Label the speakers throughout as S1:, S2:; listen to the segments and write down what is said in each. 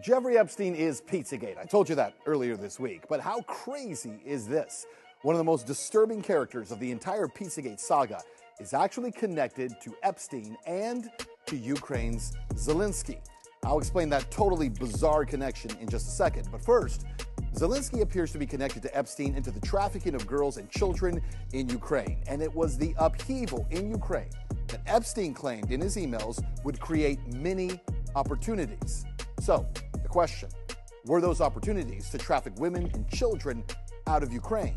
S1: Jeffrey Epstein is Pizzagate. I told you that earlier this week. But how crazy is this? One of the most disturbing characters of the entire Pizzagate saga is actually connected to Epstein and to Ukraine's Zelensky. I'll explain that totally bizarre connection in just a second. But first, Zelensky appears to be connected to Epstein into the trafficking of girls and children in Ukraine. And it was the upheaval in Ukraine that Epstein claimed in his emails would create many opportunities. So, the question, were those opportunities to traffic women and children out of Ukraine?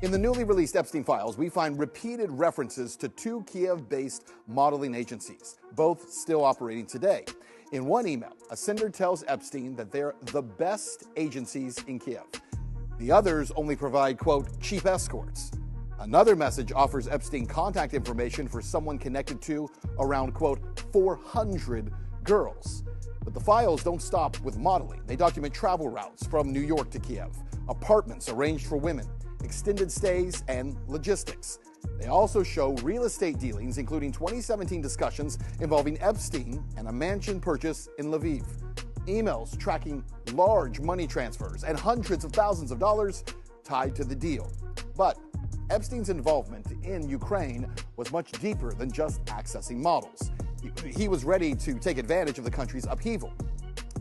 S1: In the newly released Epstein files, we find repeated references to two Kiev-based modeling agencies, both still operating today. In one email, a sender tells Epstein that they're the best agencies in Kiev. The others only provide, quote, cheap escorts. Another message offers Epstein contact information for someone connected to around, quote, 400 girls. But the files don't stop with modeling. They document travel routes from New York to Kiev, apartments arranged for women, extended stays, and logistics. They also show real estate dealings, including 2017 discussions involving Epstein and a mansion purchase in Lviv, emails tracking large money transfers, and hundreds of thousands of dollars tied to the deal. But Epstein's involvement in Ukraine was much deeper than just accessing models. He was ready to take advantage of the country's upheaval.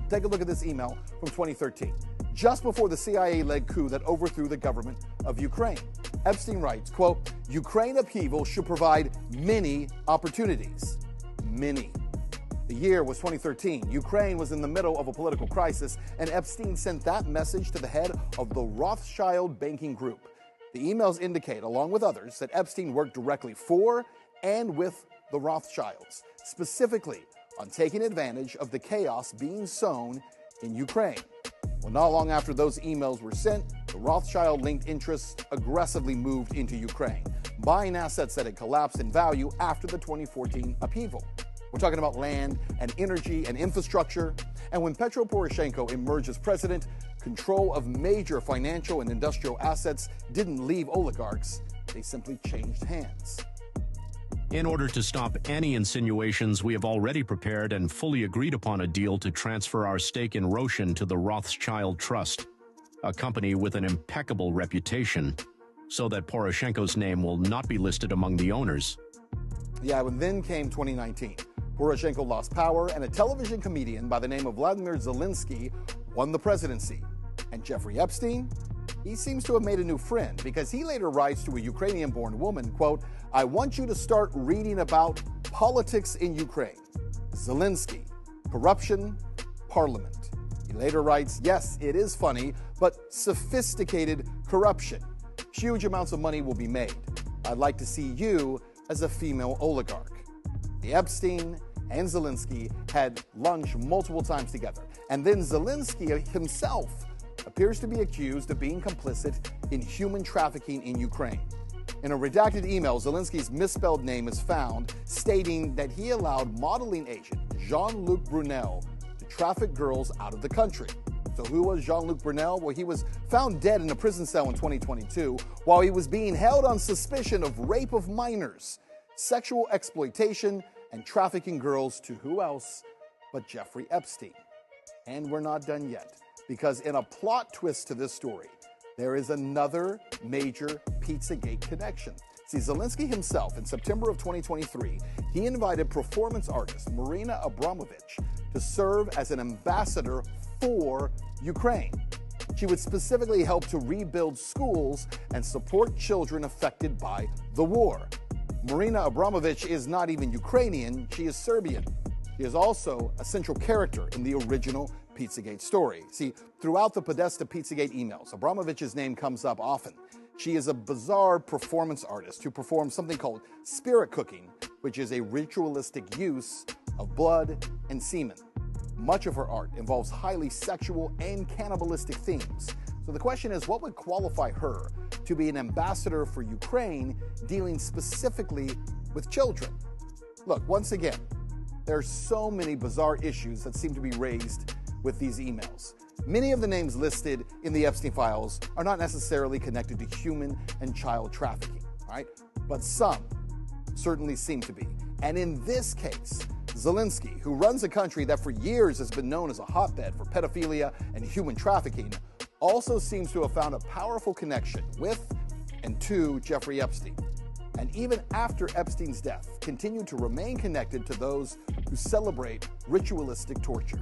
S1: Take a look at this email from 2013, just before the CIA-led coup that overthrew the government of Ukraine. Epstein writes, quote, Ukraine upheaval should provide many opportunities. Many. The year was 2013. Ukraine was in the middle of a political crisis, and Epstein sent that message to the head of the Rothschild banking group. The emails indicate, along with others, that Epstein worked directly for and with the Rothschilds, specifically on taking advantage of the chaos being sown in Ukraine. Well, not long after those emails were sent, the Rothschild-linked interests aggressively moved into Ukraine, buying assets that had collapsed in value after the 2014 upheaval. We're talking about land and energy and infrastructure. And when Petro Poroshenko emerged as president, control of major financial and industrial assets didn't leave oligarchs. They simply changed hands.
S2: In order to stop any insinuations, we have already prepared and fully agreed upon a deal to transfer our stake in Roshan to the Rothschild Trust, a company with an impeccable reputation, so that Poroshenko's name will not be listed among the owners.
S1: Yeah, and then came 2019. Poroshenko lost power, and a television comedian by the name of Vladimir Zelensky won the presidency. And Jeffrey Epstein? He seems to have made a new friend, because he later writes to a Ukrainian-born woman, quote, I want you to start reading about politics in Ukraine. Zelensky, corruption, parliament. He later writes, yes, it is funny, but sophisticated corruption. Huge amounts of money will be made. I'd like to see you as a female oligarch. The Epstein and Zelensky had lunch multiple times together. And then Zelensky himself appears to be accused of being complicit in human trafficking in Ukraine. In a redacted email, Zelensky's misspelled name is found, stating that he allowed modeling agent Jean-Luc Brunel to traffic girls out of the country. So who was Jean-Luc Brunel? Well, he was found dead in a prison cell in 2022 while he was being held on suspicion of rape of minors, sexual exploitation, and trafficking girls to who else but Jeffrey Epstein. And we're not done yet, because in a plot twist to this story, there is another major Pizzagate connection. See, Zelensky himself, in September of 2023, he invited performance artist Marina Abramovich to serve as an ambassador for Ukraine. She would specifically help to rebuild schools and support children affected by the war. Marina Abramovich is not even Ukrainian, she is Serbian. She is also a central character in the original Pizzagate story. See, throughout the Podesta Pizzagate emails, Abramovich's name comes up often. She is a bizarre performance artist who performs something called spirit cooking, which is a ritualistic use of blood and semen. Much of her art involves highly sexual and cannibalistic themes. So the question is, what would qualify her to be an ambassador for Ukraine dealing specifically with children? Look, once again, there are so many bizarre issues that seem to be raised with these emails. Many of the names listed in the Epstein files are not necessarily connected to human and child trafficking, right? But some certainly seem to be. And in this case, Zelensky, who runs a country that for years has been known as a hotbed for pedophilia and human trafficking, also seems to have found a powerful connection with and to Jeffrey Epstein, and even after Epstein's death, continued to remain connected to those who celebrate ritualistic torture.